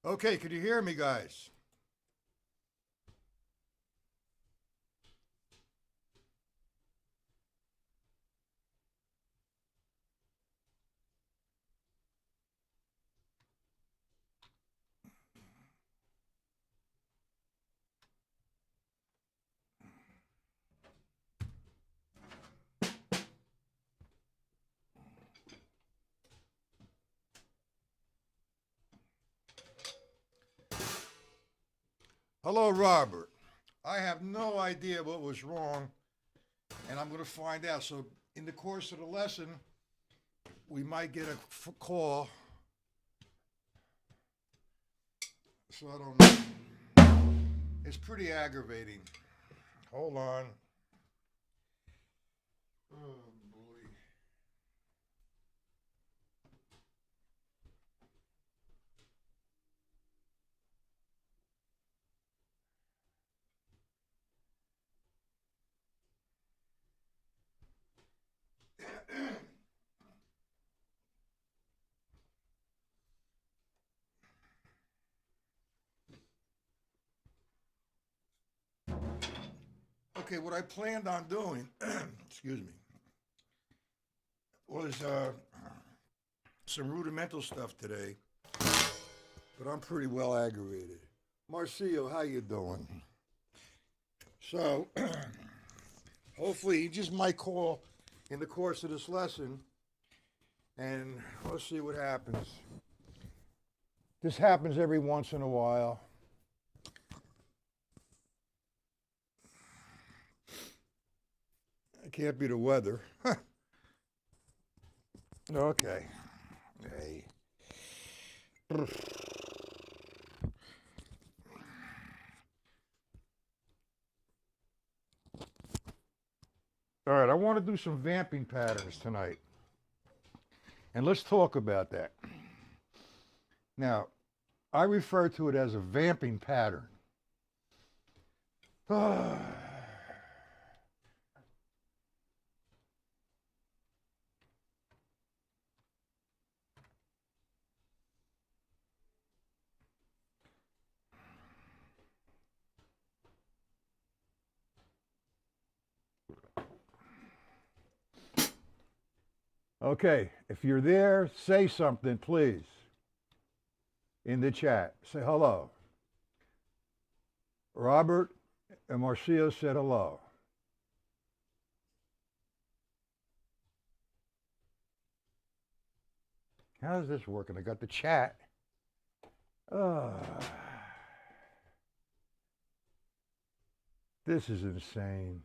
Okay, can you hear me, guys? Hello, Robert. I have no idea what was wrong, and I'm going to find out. So, in the course of the lesson, we might get a call. So, I don't know. It's pretty aggravating. Hold on. Oh, boy. Okay, what I planned on doing, excuse me, was some rudimental stuff today, but I'm pretty well aggravated. Marcio, how you doing? So, hopefully, he just might call in the course of this lesson, and we'll see what happens. This happens every once in a while. It can't be the weather. Okay. Hey. All right, I want to do some vamping patterns tonight. And let's talk about that. Now, I refer to it as a vamping pattern. Okay, if you're there, say something, please, in the chat. Say hello. Robert and Marcia said hello. How's this working? I got the chat. This is insane.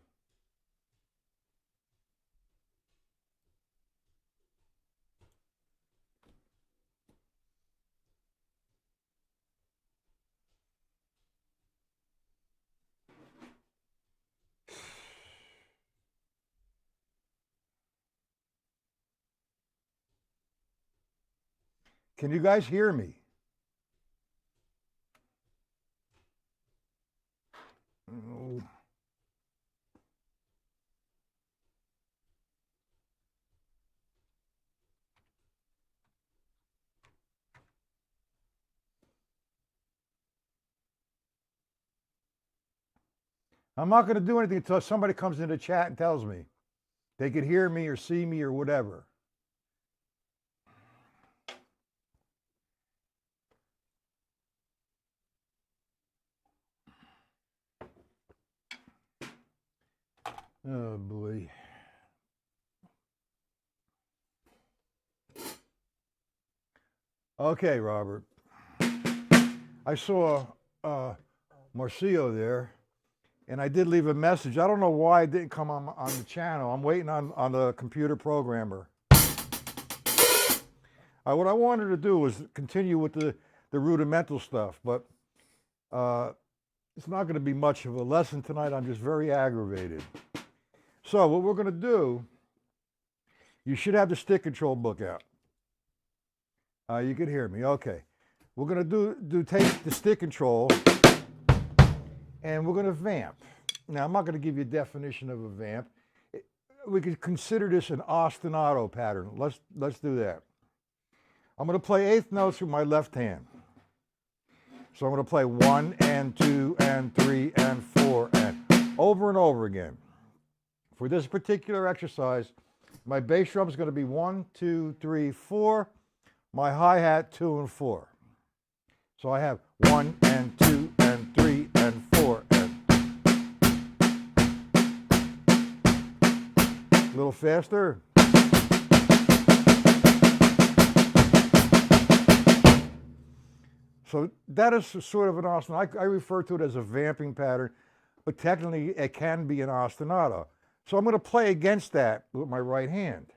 Can you guys hear me? Oh. I'm not going to do anything until somebody comes in the chat and tells me they could hear me or see me or whatever. Oh boy. Okay, Robert. I saw Marcio there, and I did leave a message. I don't know why it didn't come on the channel. I'm waiting on the computer programmer. What I wanted to do was continue with the rudimental stuff, but it's not going to be much of a lesson tonight. I'm just very aggravated. So what we're going to do, you should have the stick control book out. You can hear me. Okay. We're going to take the stick control and we're going to vamp. Now, I'm not going to give you a definition of a vamp. We could consider this an ostinato pattern. Let's do that. I'm going to play eighth notes with my left hand. So I'm going to play 1 and 2 and 3 and 4 and over again. For this particular exercise, my bass drum is going to be 1, 2, 3, 4. My hi-hat 2 and 4. So I have 1 and 2 and 3 and 4 and a little faster. So that is sort of an ostinato. I refer to it as a vamping pattern, but technically it can be an ostinato. So I'm going to play against that with my right hand.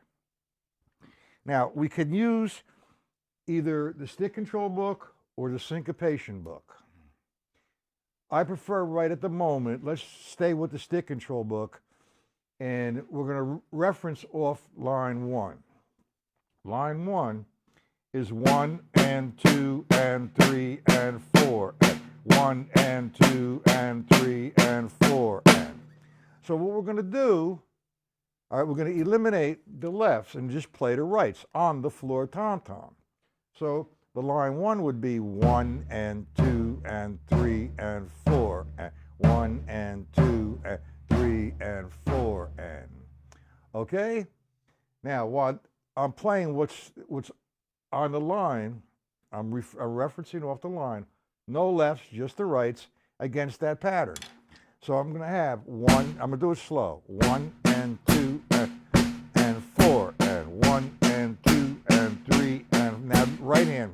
Now, we can use either the stick control book or the syncopation book. I prefer right at the moment, let's stay with the stick control book, and we're going to reference off line 1. Line 1 is 1 and 2 and 3 and 4 and 1 and 2 and 3 and 4 and. So what we're going to do, all right, we're going to eliminate the lefts and just play the rights on the floor tom-tom. So the line 1 would be 1 and 2 and 3 and 4 and 1 and 2 and 3 and 4 and. Okay? Now, while I'm playing what's on the line, I'm referencing off the line, no lefts, just the rights against that pattern. So I'm going to have 1, I'm going to do it slow, 1 and 2 and 4 and 1 and 2 and 3 and now right hand.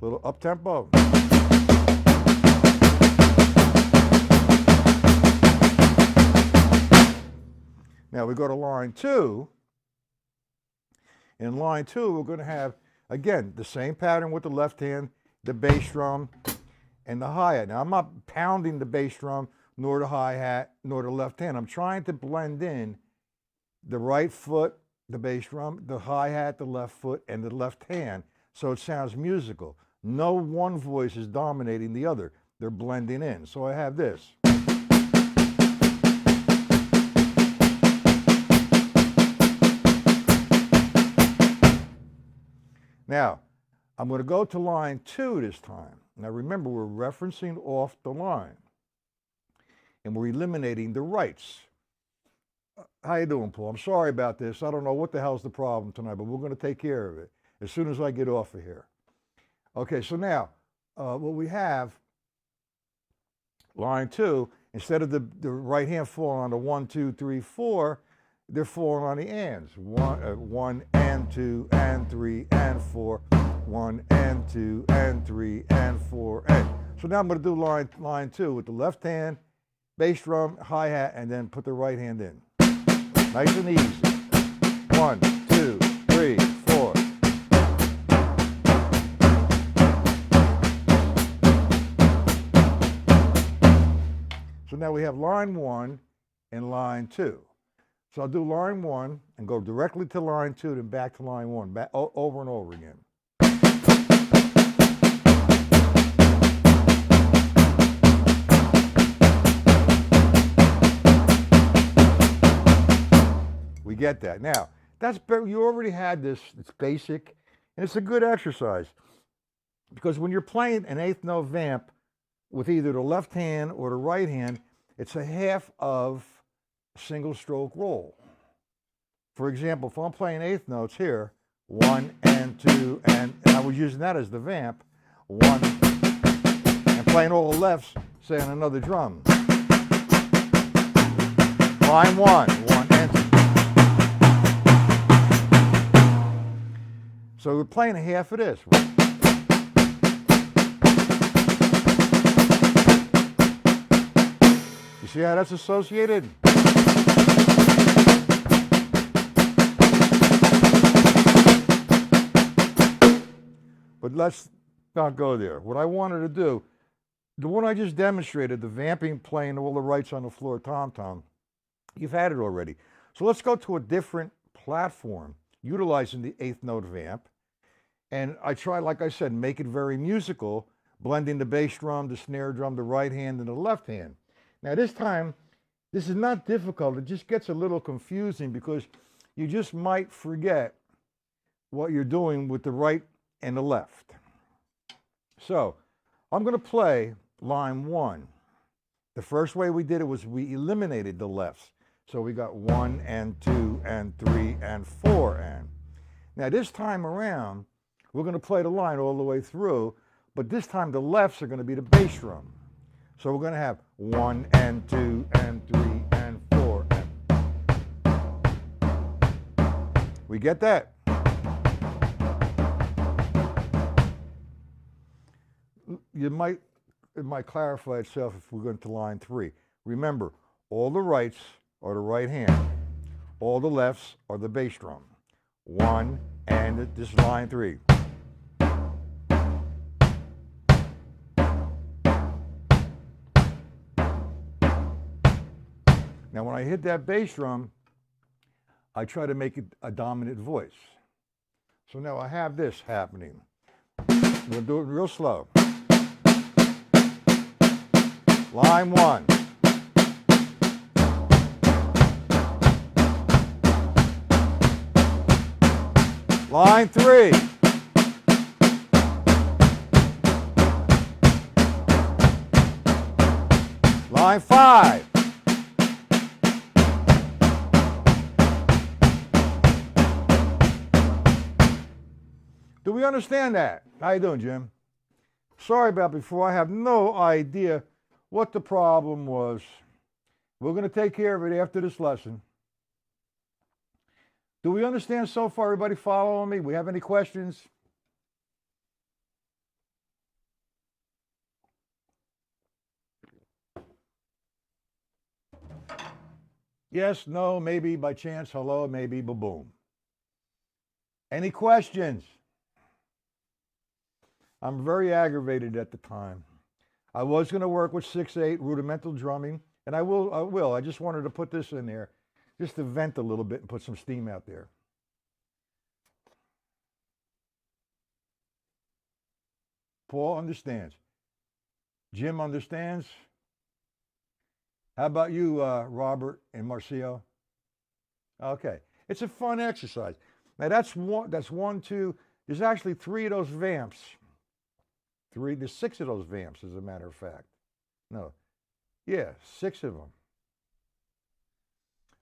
Little up tempo. Now we go to line 2. In line 2, we're going to have, again, the same pattern with the left hand, the bass drum, and the hi-hat. Now, I'm not pounding the bass drum, nor the hi-hat, nor the left hand. I'm trying to blend in the right foot, the bass drum, the hi-hat, the left foot, and the left hand, so it sounds musical. No one voice is dominating the other. They're blending in. So I have this. Now, I'm going to go to line 2 this time. Now remember, we're referencing off the line. And we're eliminating the rights. How you doing, Paul? I'm sorry about this. I don't know what the hell's the problem tonight, but we're going to take care of it as soon as I get off of here. Okay, so now, what we have, line 2, instead of the right hand falling on the 1, 2, 3, 4, they're falling on the ands. 1 and 2 and 3 and 4. 1 and 2 and 3 and 4 and. So now I'm going to do line 2 with the left hand, bass drum, hi-hat, and then put the right hand in. Nice and easy. 1, 2, 3, 4. So now we have line 1 and line 2. So I'll do line 1 and go directly to line 2, then back to line 1, back, over and over again. We get that. Now, you already had this, it's basic, and it's a good exercise. Because when you're playing an eighth note vamp with either the left hand or the right hand, it's a half of single stroke roll. For example, if I'm playing eighth notes here, 1 and 2 and I was using that as the vamp, 1 and playing all the lefts, say on another drum. Line 1 and 2. So we're playing a half of this. You see how that's associated? But let's not go there. What I wanted to do, the one I just demonstrated, the vamping, playing all the rights on the floor tom-tom, you've had it already. So let's go to a different platform utilizing the eighth note vamp. And I try, like I said, make it very musical, blending the bass drum, the snare drum, the right hand, and the left hand. Now this time, this is not difficult. It just gets a little confusing because you just might forget what you're doing with the right and the left. So I'm going to play line 1. The first way we did it was we eliminated the lefts. So we got 1 and 2 and 3 and 4 and. Now this time around, we're going to play the line all the way through, but this time the lefts are going to be the bass drum. So we're going to have 1 and 2 and 3 and 4 and. We get that? It might clarify itself if we go into line 3. Remember, all the rights are the right hand. All the lefts are the bass drum. 1 and this is line 3. Now when I hit that bass drum, I try to make it a dominant voice. So now I have this happening. We'll do it real slow. Line 1. Line 3. Line 5. Do we understand that? How you doing, Jim? Sorry about before. I have no idea what the problem was. We're going to take care of it after this lesson. Do we understand so far? Everybody following me? We have any questions? Yes, no, maybe, by chance, hello, maybe, ba-boom. Any questions? I'm very aggravated at the time. I was going to work with 6/8 rudimental drumming, and I will. I just wanted to put this in there just to vent a little bit and put some steam out there. Paul understands. Jim understands. How about you, Robert and Marcio? Okay. It's a fun exercise. Now that's one, two. There's actually 3 of those vamps. There's 6 of those vamps, as a matter of fact. No. Yeah, 6 of them.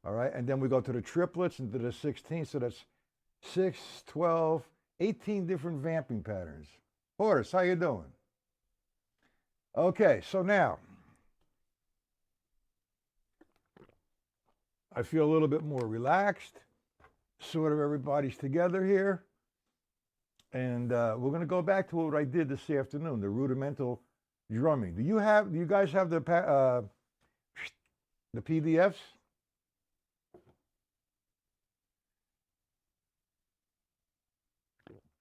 All right, and then we go to the triplets and to the 16th, so that's 6, 12, 18 different vamping patterns. Horace, how you doing? Okay, so now, I feel a little bit more relaxed. Sort of everybody's together here. And we're going to go back to what I did this afternoon, the rudimental drumming. Do you guys have the PDFs?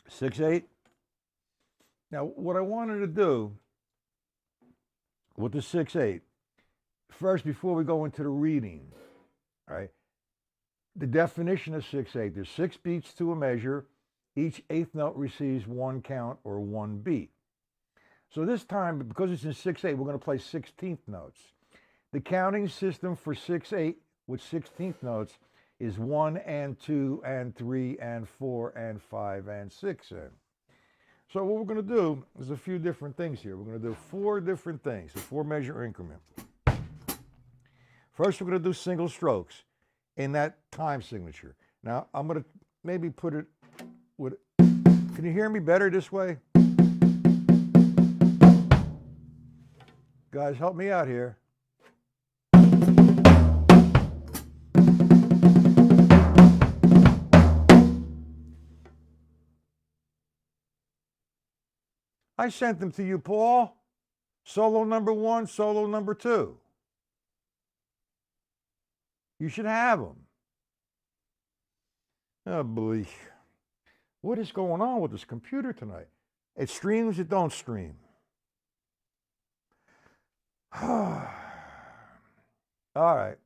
Six, 8. Now, what I wanted to do with the 6/8, first, before we go into the reading, all right, the definition of 6/8, there's 6 beats to a measure. Each 8th note receives 1 count or 1 beat. So this time, because it's in 6/8, we're going to play 16th notes. The counting system for 6/8 with 16th notes is 1 and 2 and 3 and 4 and 5 and 6 and. So what we're going to do is a few different things here. We're going to do 4 different things, a 4-measure increment. First, we're going to do single strokes in that time signature. Now, I'm going to maybe put it with, can you hear me better this way? Guys, help me out here. I sent them to you, Paul. Solo number 1, solo number 2. You should have them. Oh, boy. What is going on with this computer tonight? It streams, it don't stream. All right.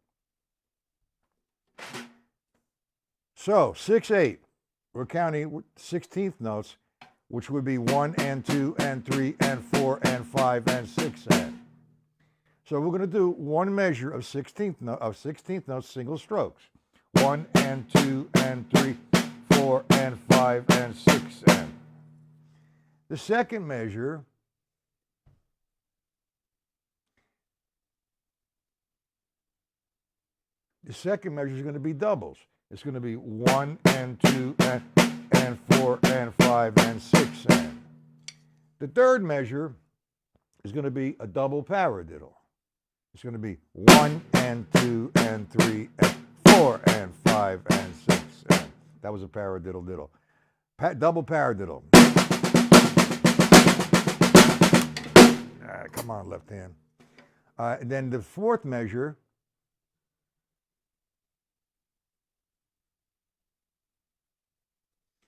So, 6/8. We're counting 16th notes, which would be 1 and 2 and 3 and 4 and 5 and 6 and. So we're going to do one measure of 16th notes, single strokes. 1 and 2 and 3, 4 and 5 and 6 and. The second measure is going to be doubles. It's going to be 1 and 2 and 4 and 5 and 6 and. The third measure is going to be a double paradiddle. It's going to be 1 and 2 and 3 and 4 and 5 and 6 and. That was a paradiddle diddle. Double paradiddle. Come on, left hand. And then the fourth measure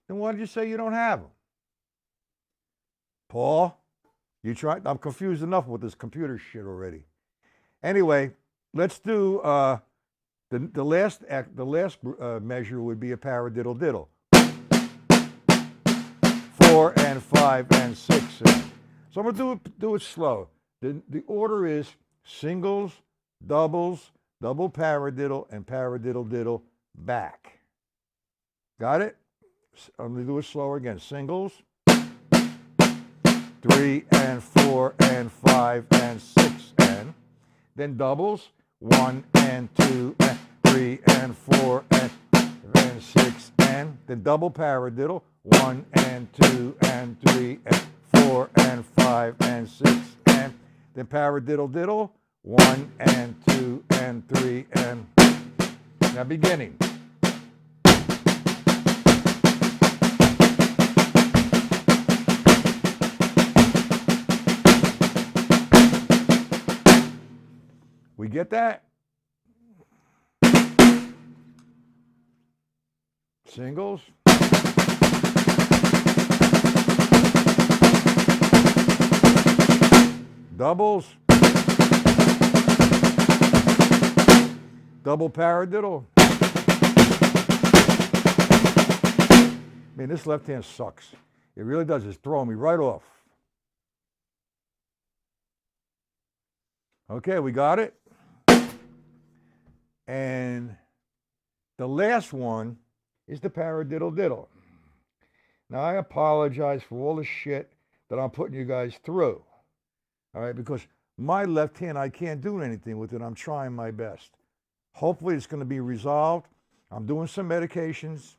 then why did you say you don't have them? Paul, you tried? I'm confused enough with this computer shit already. Anyway, let's do the last measure would be a paradiddle diddle. 4 and 5 and 6 and. So I'm going to do it slow. The order is singles, doubles, double paradiddle, and paradiddle diddle back. Got it? I'm going to do it slower again. Singles, 3 and 4 and 5 and 6 and. Then doubles, 1 and 2 and 3 and 4 and 6 and. Then double paradiddle, 1 and 2 and 3 and 4 and 5 and 6 and. Then paradiddle diddle, 1 and 2 and 3 and. Now beginning. We get that? Singles. Doubles. Double paradiddle. Man, this left hand sucks. It really does. It's throwing me right off. Okay, we got it. And the last one is the paradiddle diddle. Now, I apologize for all the shit that I'm putting you guys through. All right, because my left hand, I can't do anything with it. I'm trying my best. Hopefully, it's going to be resolved. I'm doing some medications.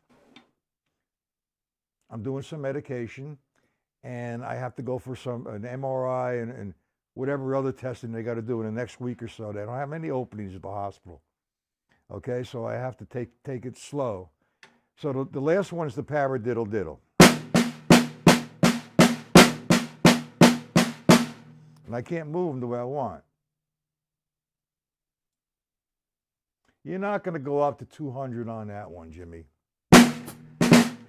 And I have to go for an MRI and whatever other testing they got to do in the next week or so. They don't have any openings at the hospital. Okay, so I have to take it slow. So the last one is the paradiddle diddle. And I can't move them the way I want. You're not going to go up to 200 on that one, Jimmy.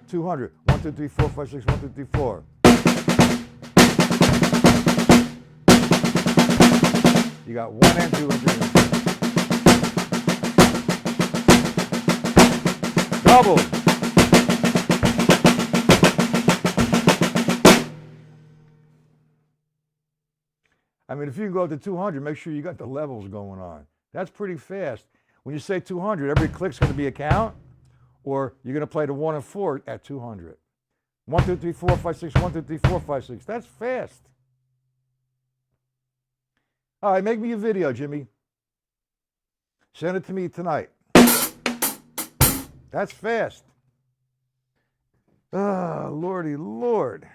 200. 1, 2, 3, 4, 5, 6, 1, 2, 3, 4. You got 1 and 2 and 3 and 4. Double. I mean, if you can go up to 200, make sure you got the levels going on. That's pretty fast. When you say 200, every click's going to be a count, or you're going to play the 1 and 4 at 200. 1, 2, 3, 4, 5, 6, 1, 2, 3, 4, 5, 6. That's fast. All right, make me a video, Jimmy. Send it to me tonight. That's fast. Ah, Lordy Lord.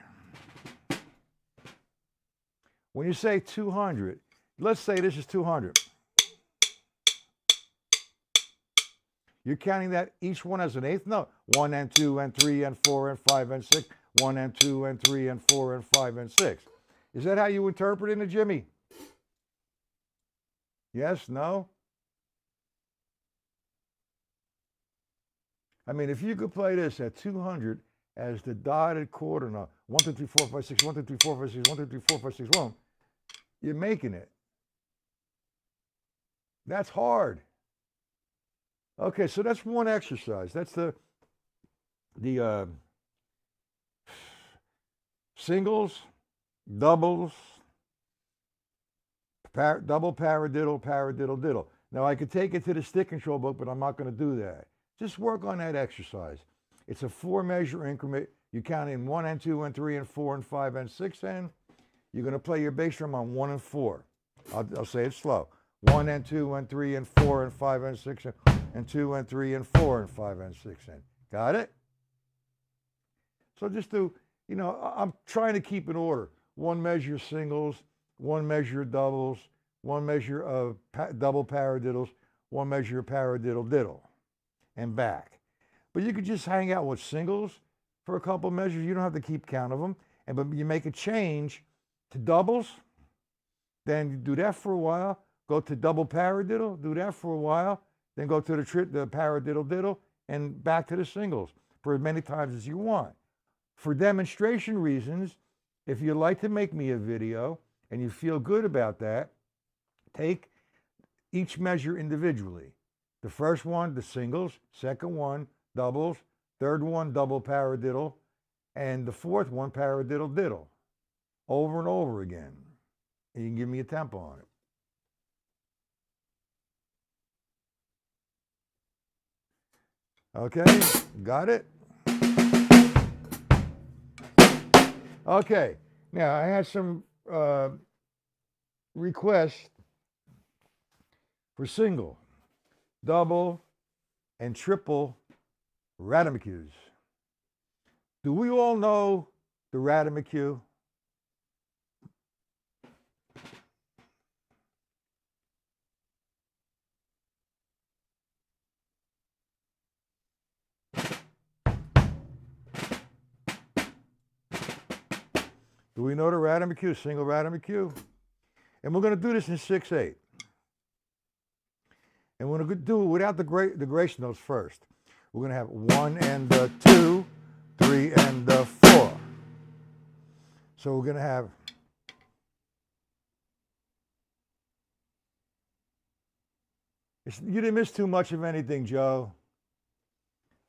When you say 200, let's say this is 200. You're counting that each one as an eighth note. 1 and 2 and 3 and 4 and 5 and 6. 1 and 2 and 3 and 4 and 5 and 6. Is that how you interpret it, Jimmy? Yes? No? I mean, if you could play this at 200 as the dotted quarter note, 1, 2, 3, 4, 5, 6, 1, 2, 3, 4, 5, 6, 1, 2, 3, 4, 5, 6, 1, you're making it. That's hard. Okay, so that's one exercise. That's the singles, doubles, double paradiddle, paradiddle diddle. Now, I could take it to the stick control book, but I'm not going to do that. Just work on that exercise. It's a 4-measure increment. You count in 1 and 2 and 3 and 4 and 5 and 6 and you're going to play your bass drum on 1 and 4. I'll say it slow. 1 and 2 and 3 and 4 and 5 and 6 and 2 and 3 and 4 and 5 and 6 and. Got it? So just do, I'm trying to keep in order. 1 measure singles, 1 measure doubles, 1 measure of double paradiddles, 1 measure of paradiddle diddle, and back. But you could just hang out with singles for a couple measures. You don't have to keep count of them. But you make a change to doubles, then you do that for a while, go to double paradiddle, do that for a while, then go to the paradiddle diddle, and back to the singles for as many times as you want. For demonstration reasons, if you'd like to make me a video and you feel good about that, take each measure individually. The first one, the singles, second one, doubles, third one, double paradiddle, and the fourth one, paradiddle diddle, over and over again. And you can give me a tempo on it. Okay, got it? Okay, now I had some requests for single, double, and triple rhythmicus. Do we all know the rhythmicus? Do we know the rhythmicus, single rhythmicus? And we're going to do this in 6/8. And we're going to do it without the grace notes first. We're going to have 1 and 2, 3 and 4. So we're going to have you didn't miss too much of anything, Joe.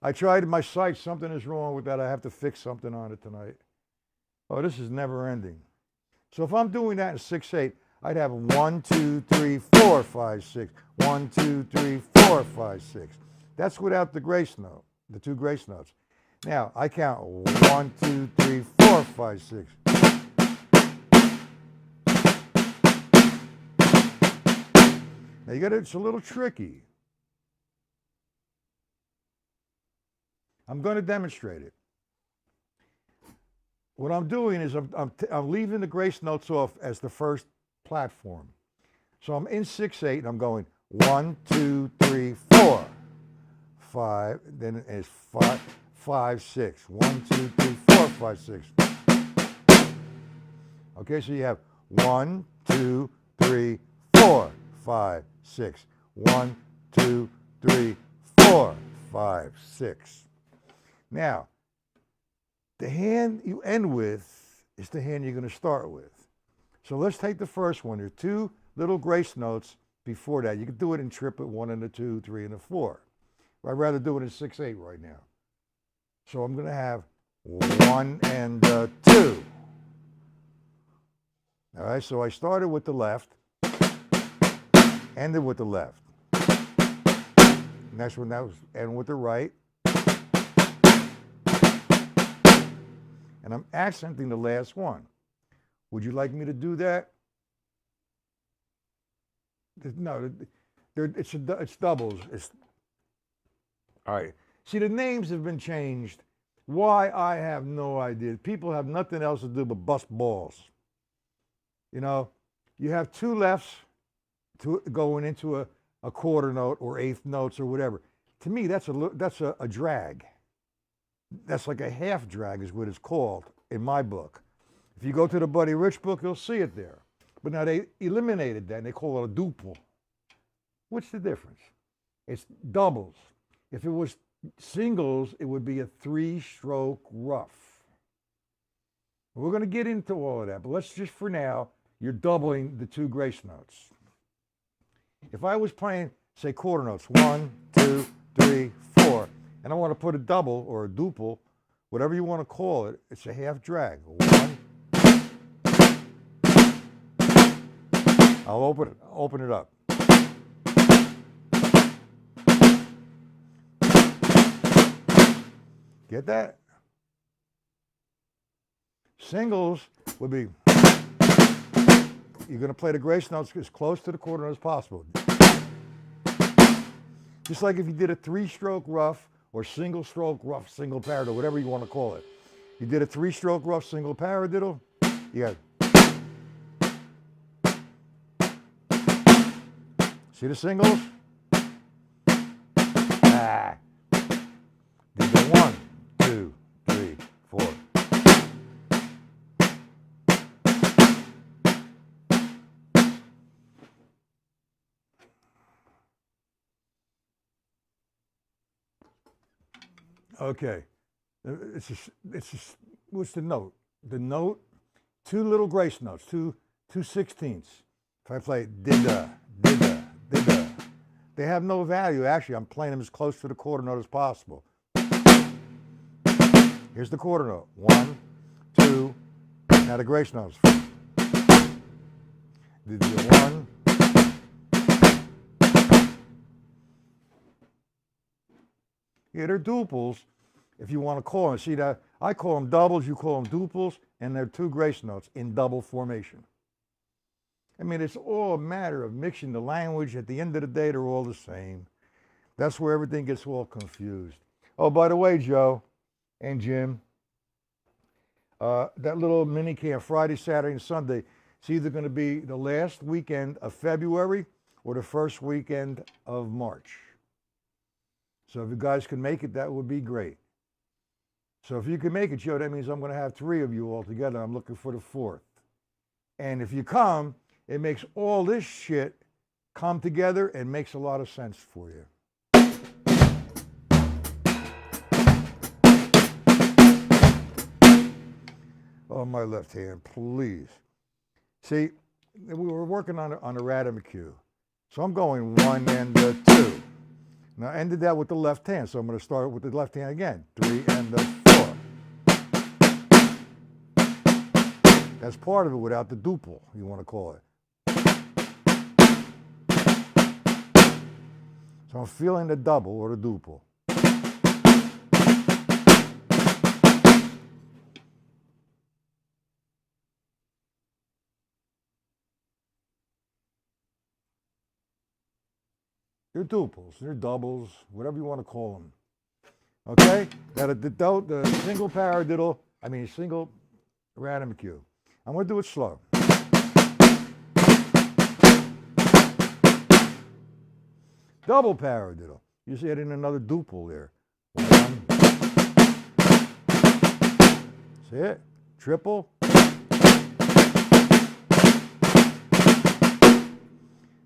I tried my sight. Something is wrong with that. I have to fix something on it tonight. Oh, this is never ending. So if I'm doing that in 6/8, I'd have 1, 2, 3, 4, 5, 6. 1, 2, 3, 4, 5, 6. That's without the grace note, the 2 grace notes. Now I count 1, 2, 3, 4, 5, 6. Now it's a little tricky. I'm going to demonstrate it. What I'm doing is I'm leaving the grace notes off as the first platform. So I'm in 6/8 and I'm going 1, 2, 3, 4, 5. Then it's 5, 5, 6. 1, 2, 3, 4, 5, 6. Okay, so you have 1, 2, 3, 4, 5, 6. 1, 2, 3, 4, 5, 6. Now, the hand you end with is the hand you're going to start with. So let's take the first one. There are 2 little grace notes before that. You can do it in triplet, 1 and a 2, 3 and a 4. I'd rather do it in 6/8 right now. So I'm going to have 1 and 2. All right, so I started with the left, ended with the left. Next one, that was end with the right. And I'm accenting the last one. Would you like me to do that? No, it's doubles. All right. See, the names have been changed. Why, I have no idea. People have nothing else to do but bust balls. You have 2 lefts going into a quarter note or eighth notes or whatever. To me, that's a drag. That's like a half drag is what it's called in my book. If you go to the Buddy Rich book, you'll see it there. But now they eliminated that and they call it a duple. What's the difference? It's doubles. If it was singles, it would be a 3-stroke rough. We're going to get into all of that, but let's just for now, you're doubling the 2 grace notes. If I was playing, say, quarter notes, 1, 2, 3, 4, and I want to put a double or a duple, whatever you want to call it, it's a half drag. 1. I'll open it up. Get that? Singles would be, you're going to play the grace notes as close to the quarter note as possible. Just like if you did a 3-stroke rough or single stroke rough, single paradiddle, whatever you want to call it. You did a 3-stroke rough, single paradiddle, you got, see the singles? Ah. Did the 1, 2, 3, 4. Okay. What's the note? The note, 2 little grace notes, 2 16ths. If I play dida, dida, dida, they have no value. Actually, I'm playing them as close to the quarter note as possible. Here's the quarter note. 1, 2, now the grace notes. Did you 1? Yeah, they're duples, if you want to call them. See that? I call them doubles, you call them duples, and they're 2 grace notes in double formation. I mean, it's all a matter of mixing the language. At the end of the day, they're all the same. That's where everything gets all confused. Oh, by the way, Joe and Jim, that little mini camp, Friday, Saturday, and Sunday, it's either going to be the last weekend of February or the first weekend of March. So if you guys can make it, that would be great. So if you can make it, Joe, that means I'm going to have 3 of you all together. I'm looking for the 4th. And if you come, it makes all this shit come together and makes a lot of sense for you. Oh, my left hand, please. See, we were working on a Radamacue. So I'm going 1 and 2. Now I ended that with the left hand, so I'm going to start with the left hand again. 3 and 4. That's part of it without the duple, you want to call it. So I'm feeling the double or the duple. They're duples, they're doubles, whatever you want to call them. Okay? Now the single paradiddle, single Radamacue. I'm going to do it slow. Double paradiddle. You see it in another duple there. 1. See it? Triple.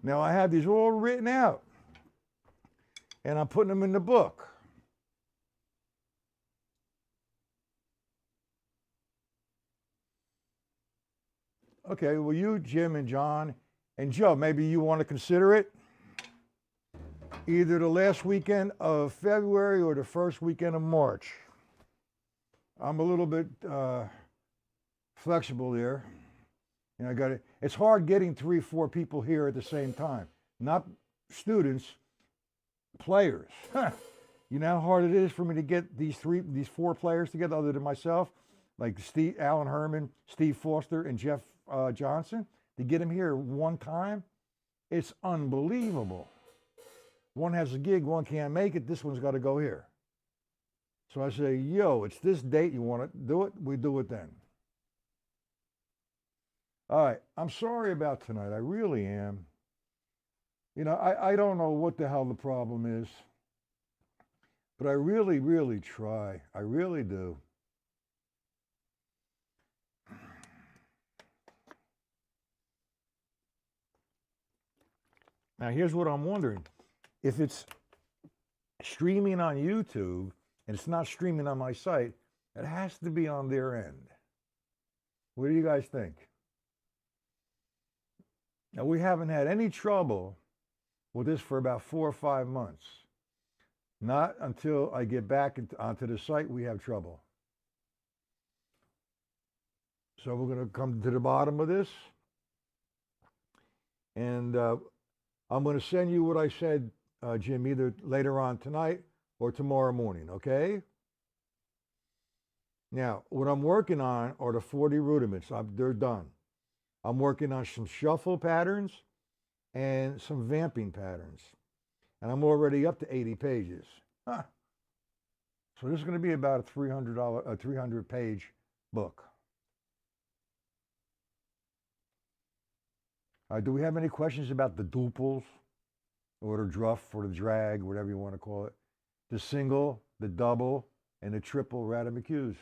Now I have these all written out. And I'm putting them in the book. Okay, well, you, Jim, and John, and Joe, maybe you want to consider it. Either the last weekend of February or the first weekend of March. I'm a little bit flexible there. And I got it. It's hard getting 3, 4 people here at the same time. Not students, players. You know how hard it is for me to get these 4 players together other than myself? Like Alan Herman, Steve Foster, and Jeff Johnson. To get them here one time, it's unbelievable. One has a gig, one can't make it, this one's got to go here. So I say, yo, it's this date, you want to do it? We do it then. All right, I'm sorry about tonight, I really am. You know, I don't know what the hell the problem is, but I really, really try. I really do. Now, here's what I'm wondering. If it's streaming on YouTube and it's not streaming on my site, it has to be on their end. What do you guys think? Now, we haven't had any trouble with this for about 4 or 5 months. Not until I get back onto the site, we have trouble. So we're going to come to the bottom of this. And I'm going to send you what I said, Jim, either later on tonight or tomorrow morning, okay? Now, what I'm working on are the 40 rudiments. They're done. I'm working on some shuffle patterns and some vamping patterns. And I'm already up to 80 pages. Huh. So this is going to be about a $300 page book. Do we have any questions about the duples or the druff or the drag, whatever you want to call it? The single, the double, and the triple Radamacues.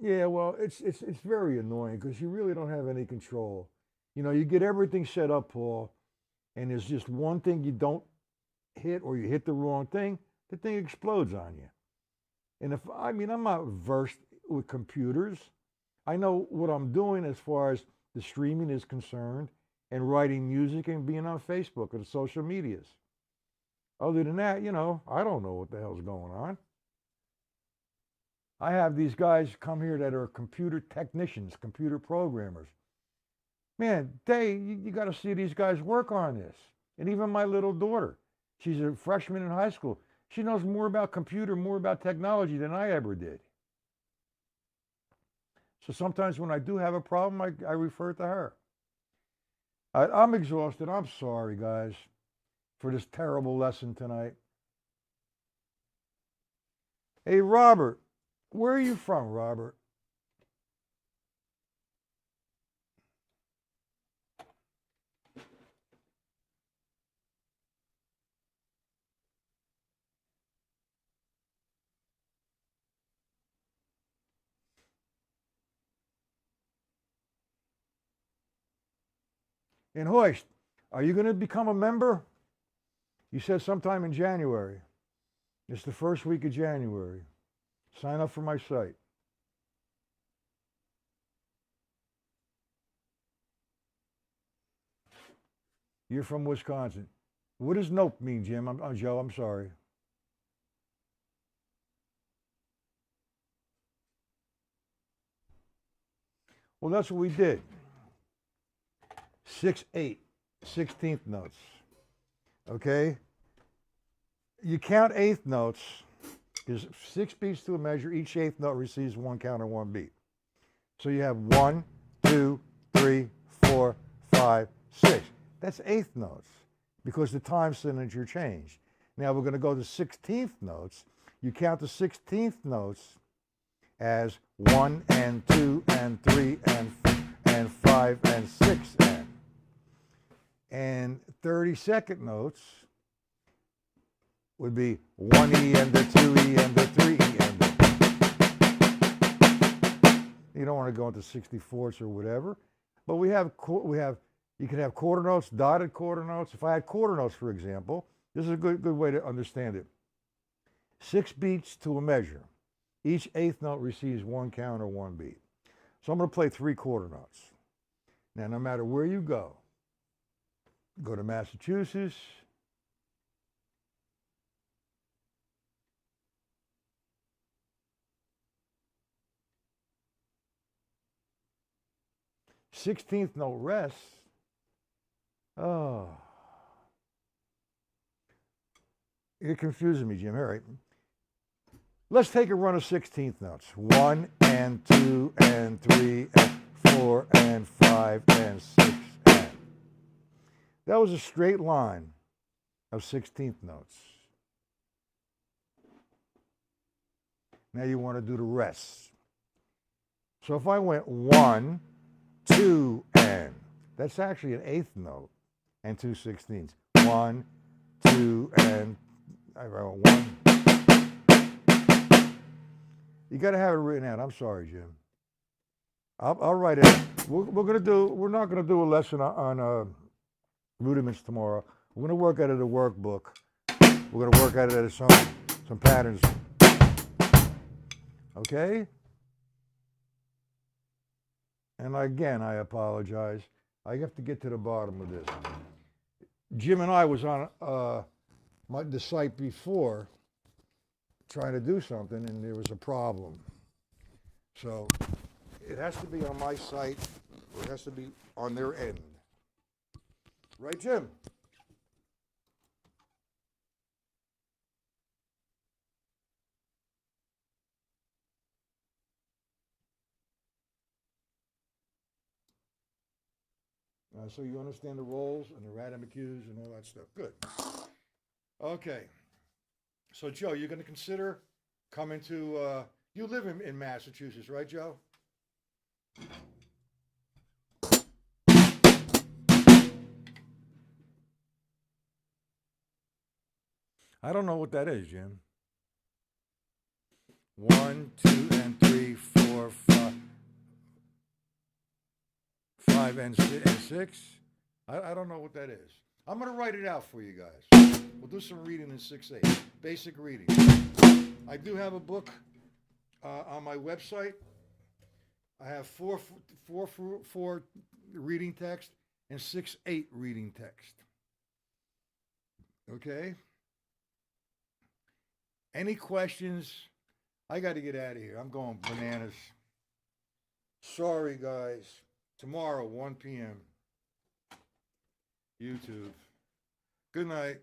Yeah, well, it's very annoying because you really don't have any control. You know, you get everything set up, Paul, and there's just one thing you don't hit or you hit the wrong thing, the thing explodes on you. And I'm not versed with computers. I know what I'm doing as far as the streaming is concerned and writing music and being on Facebook or the social medias. Other than that, I don't know what the hell's going on. I have these guys come here that are computer technicians, computer programmers. Man, you got to see these guys work on this. And even my little daughter, she's a freshman in high school. She knows more about computer, more about technology than I ever did. So sometimes when I do have a problem, I refer to her. I'm exhausted. I'm sorry, guys, for this terrible lesson tonight. Hey, Robert, where are you from, Robert? And Hoist, are you going to become a member? You said sometime in January. It's the first week of January. Sign up for my site. You're from Wisconsin. What does nope mean, Jim? I'm Joe. I'm sorry. Well, that's what we did. 6/8, 16th notes. Okay? You count eighth notes. There's 6 beats to a measure. Each eighth note receives 1 counter, 1 beat. So you have 1, 2, 3, 4, 5, 6. That's eighth notes because the time signature changed. Now we're going to go to 16th notes. You count the 16th notes as 1 and 2 and 3 and 5 and 6 and 32nd notes would be 1E and the 2E and the 3E and the. You don't want to go into 64ths or whatever, but you can have quarter notes, dotted quarter notes. If I had quarter notes, for example, this is a good way to understand it. 6 beats to a measure. Each eighth note receives 1 counter, 1 beat. So I'm going to play 3 quarter notes. Now, no matter where you go to Massachusetts, /16th note rests. Oh, you're confusing me, Jim. All right. Let's take a run of 16th notes. 1 and 2 and 3 and 4 and 5 and 6 and. That was a straight line of 16th notes. Now you want to do the rest. So if I went 1, 2, and, that's actually an eighth note and 2 16ths. 1, 2, and I wrote 1. You got to have it written out. I'm sorry, Jim. I'll write it. We're not gonna do a lesson on rudiments tomorrow. We're gonna work out of the workbook. We're gonna work out of some patterns. Okay. And again, I apologize. I have to get to the bottom of this. Jim and I was on the site before trying to do something, and there was a problem. So it has to be on my site, or it has to be on their end. Right, Jim? So you understand the roles and the random cues and all that stuff. Good. Okay. So Joe, you're going to consider coming to. You live in Massachusetts, right, Joe? I don't know what that is, Jim. 1, 2, and 3, 4, 5, 5 and 6. I don't know what that is. I'm going to write it out for you guys. We'll do some reading in 6/8. Basic reading. I do have a book on my website. I have four reading text and 6/8 reading text. Okay? Any questions? I got to get out of here. I'm going bananas. Sorry, guys. Tomorrow, 1 p.m. YouTube. Good night.